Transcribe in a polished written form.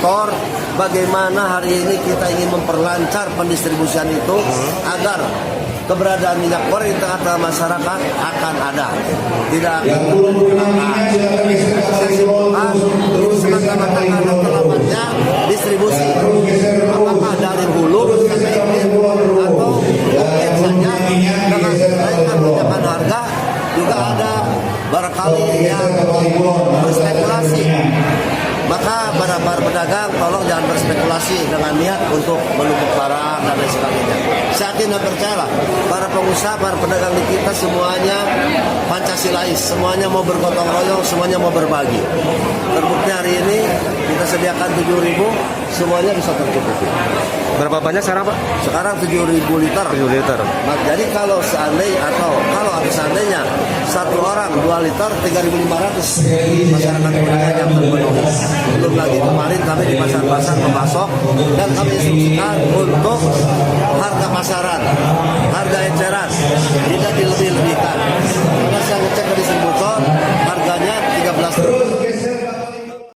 motor, bagaimana hari ini kita ingin memperlancar pendistribusian itu agar keberadaan minyak goreng di tengah-tengah masyarakat akan ada, tidak akan semata-mata terlambatnya distribusi, apakah dari hulu sampai hilir atau mungkin saja dengan kenaikan lonjakan harga juga ada barangkali yang berspekulasi. Maka para pedagang tolong jangan berspekulasi dengan niat untuk menumpuk barang dan lain sebagainya. Saya yakin dan percaya para pengusaha, para pedagang di kita semuanya Pancasilais, semuanya mau bergotong royong, semuanya mau berbagi. Terbukti hari ini kita sediakan 7.000, semuanya bisa tercukupi. Berapa banyak sekarang Pak? Sekarang 7.000 liter. 7 liter. Nah, jadi kalau seandainya kalau seandainya satu orang 2 liter 3.500 masyarakat pedagang yang terpenuhi. Belum lagi kemarin kami di pasar-pasar memasok dan kami instruksikan untuk harga pasaran, harga eceran